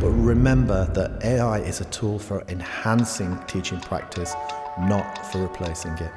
But remember that AI is a tool for enhancing teaching practice, not for replacing it.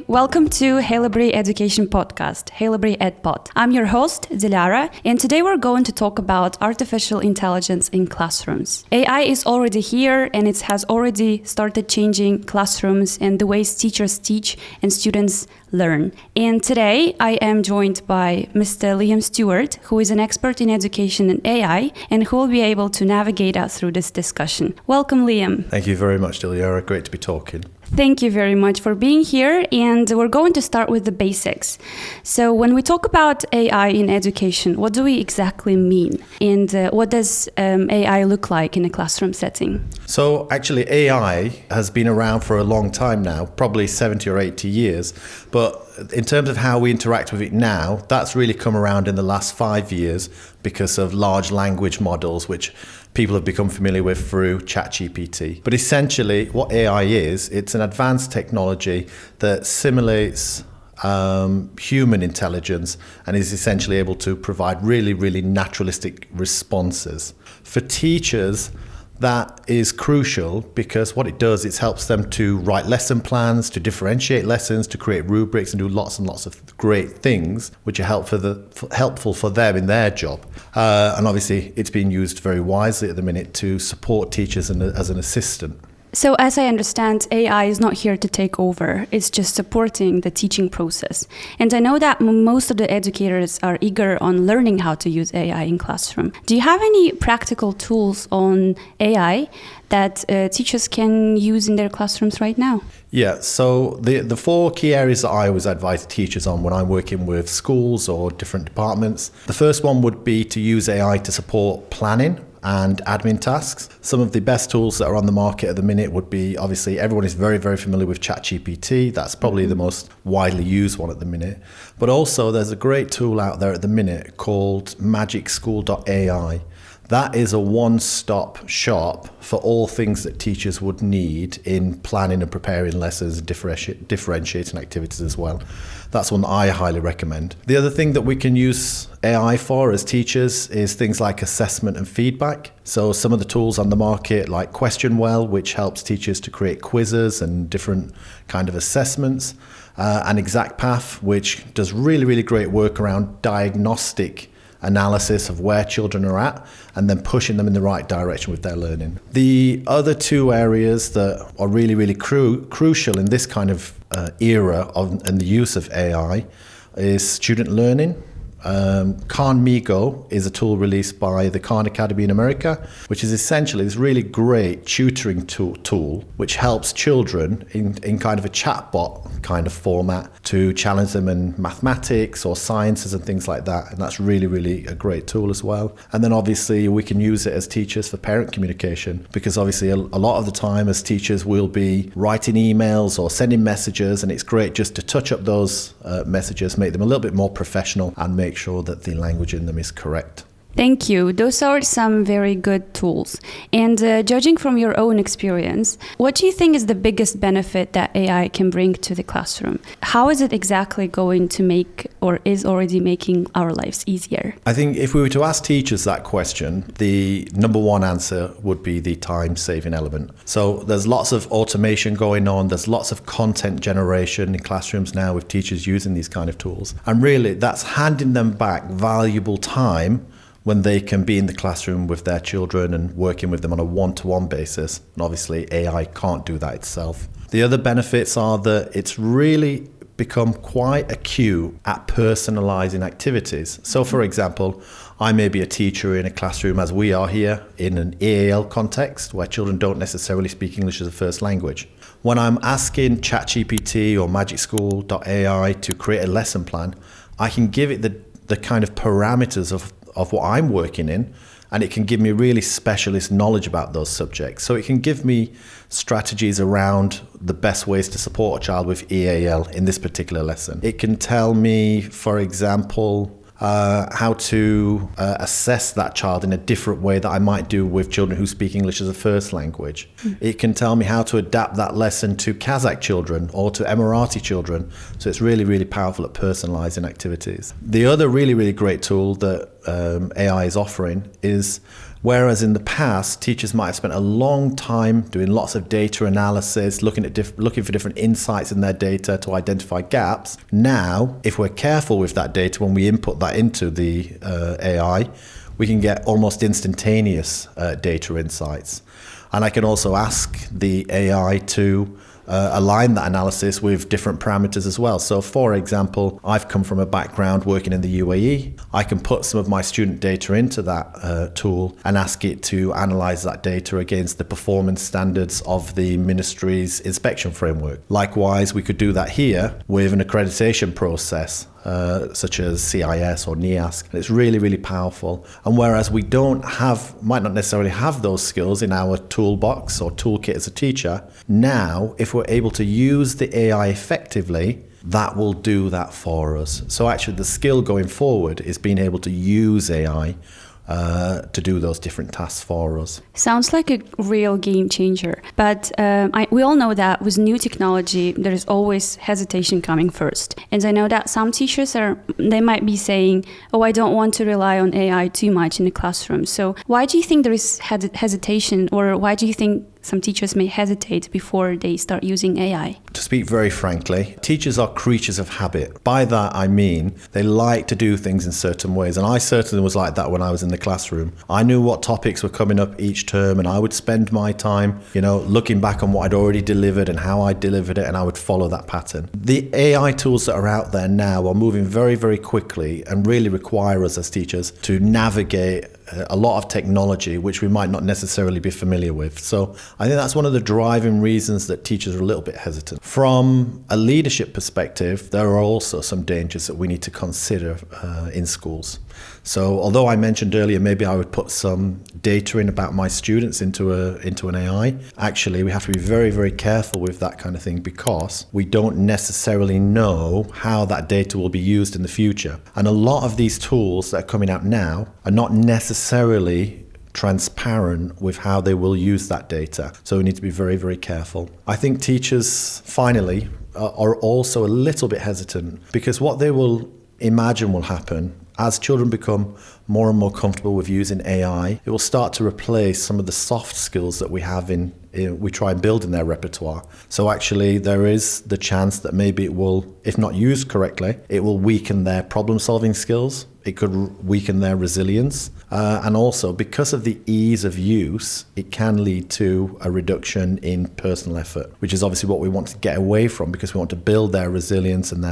Welcome to Haileybury Education Podcast, Haileybury EdPod. I'm your host, Dilara, and today we're going to talk about artificial intelligence in classrooms. AI is already here and it has already started changing classrooms and the ways teachers teach and students learn. And today I am joined by Mr. Liam Stewart, who is an expert in education and AI, and who will be able to navigate us through this discussion. Welcome, Liam. Thank you very much, Dilara. Great to be talking. Thank you very much for being here, and we're going to start with the basics. So when we talk about AI in education, what do we exactly mean? And what does AI look like in a classroom setting? So actually AI has been around for a long time now, probably 70 or 80 years. But in terms of how we interact with it now, that's really come around in the last 5 years because of large language models, which people have become familiar with through ChatGPT. But essentially what AI is, it's an advanced technology that simulates human intelligence and is essentially able to provide really naturalistic responses. For teachers, that is crucial because what it does, it helps them to write lesson plans, to differentiate lessons, to create rubrics and do lots and lots of great things which are helpful for them in their job. And obviously it's being used very wisely at the minute to support teachers as an assistant. So as I understand, AI is not here to take over, it's just supporting the teaching process. And I know that most of the educators are eager on learning how to use AI in classroom. Do you have any practical tools on AI that teachers can use in their classrooms right now? Yeah, so the four key areas that I always advise teachers on when I'm working with schools or different departments. The first one would be to use AI to support planning and admin tasks. Some of the best tools that are on the market at the minute would be, obviously, everyone is very familiar with ChatGPT. That's probably the most widely used one at the minute. But also there's a great tool out there at the minute called magicschool.ai. That is a one-stop shop for all things that teachers would need in planning and preparing lessons, differentiating activities as well. That's one that I highly recommend. The other thing that we can use AI for as teachers is things like assessment and feedback. So some of the tools on the market like QuestionWell, which helps teachers to create quizzes and different kind of assessments, and ExactPath, which does really great work around diagnostic analysis of where children are at and then pushing them in the right direction with their learning. The other two areas that are really crucial in this kind of era and the use of AI is student learning. Khan Migo is a tool released by the Khan Academy in America, which is essentially this really great tutoring tool which helps children in kind of a chatbot kind of format to challenge them in mathematics or sciences and things like that. And that's really a great tool as well. And then obviously we can use it as teachers for parent communication, because obviously a lot of the time as teachers we'll be writing emails or sending messages, and it's great just to touch up those messages, make them a little bit more professional and make sure that the language in them is correct. Thank you. Those are some very good tools. And judging from your own experience, what do you think is the biggest benefit that AI can bring to the classroom? How is it exactly going to make or is already making our lives easier? I think if we were to ask teachers that question, the number one answer would be the time-saving element. So there's lots of automation going on. There's lots of content generation in classrooms now with teachers using these kind of tools. And really, that's handing them back valuable time when they can be in the classroom with their children and working with them on a one-to-one basis. And obviously AI can't do that itself. The other benefits are that it's really become quite acute at personalizing activities. So for example, I may be a teacher in a classroom as we are here in an EAL context where children don't necessarily speak English as a first language. When I'm asking ChatGPT or magicschool.ai to create a lesson plan, I can give it the kind of parameters of what I'm working in, and it can give me really specialist knowledge about those subjects. So it can give me strategies around the best ways to support a child with EAL in this particular lesson. It can tell me, for example, how to assess that child in a different way that I might do with children who speak English as a first language. It can tell me how to adapt that lesson to Kazakh children or to Emirati children. So it's really, really powerful at personalizing activities. The other really, really great tool that AI is offering is, whereas in the past, teachers might have spent a long time doing lots of data analysis, looking for different insights in their data to identify gaps. Now, if we're careful with that data, when we input that into the AI, we can get almost instantaneous data insights. And I can also ask the AI to align that analysis with different parameters as well. So for example, I've come from a background working in the UAE. I can put some of my student data into that tool and ask it to analyze that data against the performance standards of the ministry's inspection framework. Likewise, we could do that here with an accreditation process, such as CIS or NIASC. It's really, really powerful. And whereas we might not necessarily have those skills in our toolbox or toolkit as a teacher, now if we're able to use the AI effectively, that will do that for us. So actually the skill going forward is being able to use AI to do those different tasks for us. Sounds like a real game changer. But we all know that with new technology, there is always hesitation coming first. And I know that some teachers they might be saying, oh, I don't want to rely on AI too much in the classroom. So why do you think there is hesitation, or why do you think some teachers may hesitate before they start using AI? To speak very frankly, teachers are creatures of habit. By that I mean they like to do things in certain ways, and I certainly was like that when I was in the classroom. I knew what topics were coming up each term, and I would spend my time, looking back on what I'd already delivered and how I delivered it, and I would follow that pattern. The AI tools that are out there now are moving very, very quickly and really require us as teachers to navigate a lot of technology which we might not necessarily be familiar with. So I think that's one of the driving reasons that teachers are a little bit hesitant. From a leadership perspective, there are also some dangers that we need to consider in schools. So although I mentioned earlier maybe I would put some data in about my students into an AI, actually we have to be very, very careful with that kind of thing, because we don't necessarily know how that data will be used in the future. And a lot of these tools that are coming out now are not necessarily transparent with how they will use that data. So we need to be very, very careful. I think teachers, finally, are also a little bit hesitant, because what they will imagine will happen as children become more and more comfortable with using AI, it will start to replace some of the soft skills that we have we try and build in their repertoire. So actually there is the chance that maybe it will, if not used correctly, it will weaken their problem-solving skills. It could weaken their resilience. And also, because of the ease of use, it can lead to a reduction in personal effort, which is obviously what we want to get away from, because we want to build their resilience and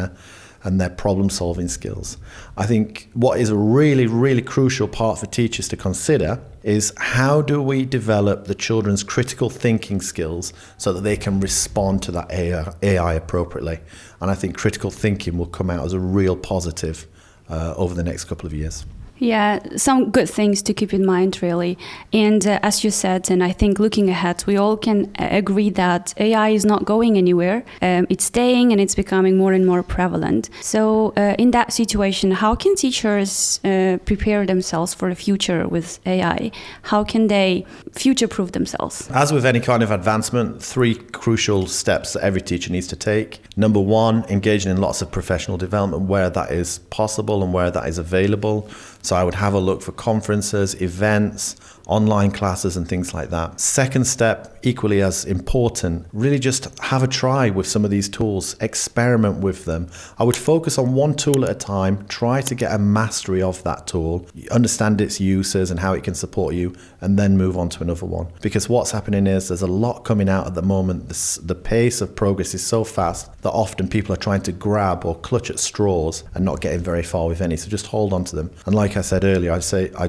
their problem-solving skills. I think what is a really, really crucial part for teachers to consider is, how do we develop the children's critical thinking skills so that they can respond to that AI appropriately? And I think critical thinking will come out as a real positive over the next couple of years. Yeah, some good things to keep in mind, really. And as you said, and I think looking ahead, we all can agree that AI is not going anywhere. It's staying and it's becoming more and more prevalent. So in that situation, how can teachers prepare themselves for the future with AI? How can they future-proof themselves? As with any kind of advancement, 3 crucial steps that every teacher needs to take. Number 1, engaging in lots of professional development where that is possible and where that is available. So I would have a look for conferences, events, online classes and things like that. Second step, equally as important, really just have a try with some of these tools, experiment with them. I would focus on one tool at a time, try to get a mastery of that tool, understand its uses and how it can support you, and then move on to another one. Because what's happening is there's a lot coming out at the moment. The pace of progress is so fast that often people are trying to grab or clutch at straws and not getting very far with any. So just hold on to them. And like I said earlier, I'd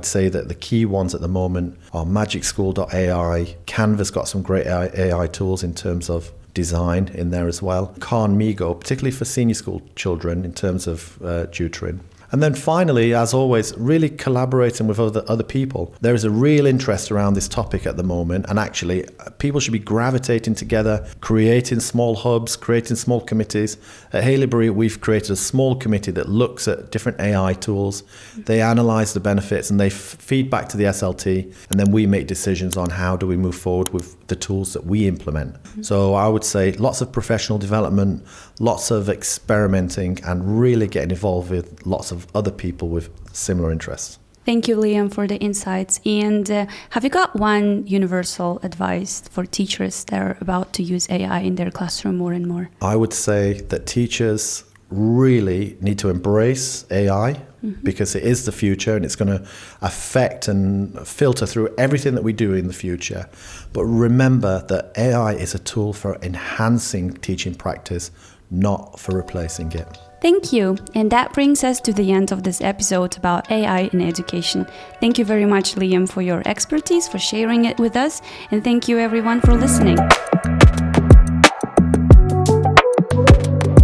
say that the key ones at the moment are magicschool.ai. Canva's got some great AI tools in terms of design in there as well. Khan Migo, particularly for senior school children in terms of tutoring. And then finally, as always, really collaborating with other people. There is a real interest around this topic at the moment, and actually people should be gravitating together, creating small hubs, creating small committees. At Haileybury, we've created a small committee that looks at different AI tools. They analyse the benefits and they feed back to the SLT, and then we make decisions on how do we move forward with the tools that we implement. So I would say lots of professional development, lots of experimenting, and really getting involved with lots of other people with similar interests. Thank you, Liam, for the insights. And have you got one universal advice for teachers that are about to use AI in their classroom more and more? I would say that teachers really need to embrace AI because it is the future and it's going to affect and filter through everything that we do in the future. But remember that AI is a tool for enhancing teaching practice, not for replacing it. Thank you. And that brings us to the end of this episode about AI in education. Thank you very much, Liam, for your expertise, for sharing it with us. And thank you, everyone, for listening.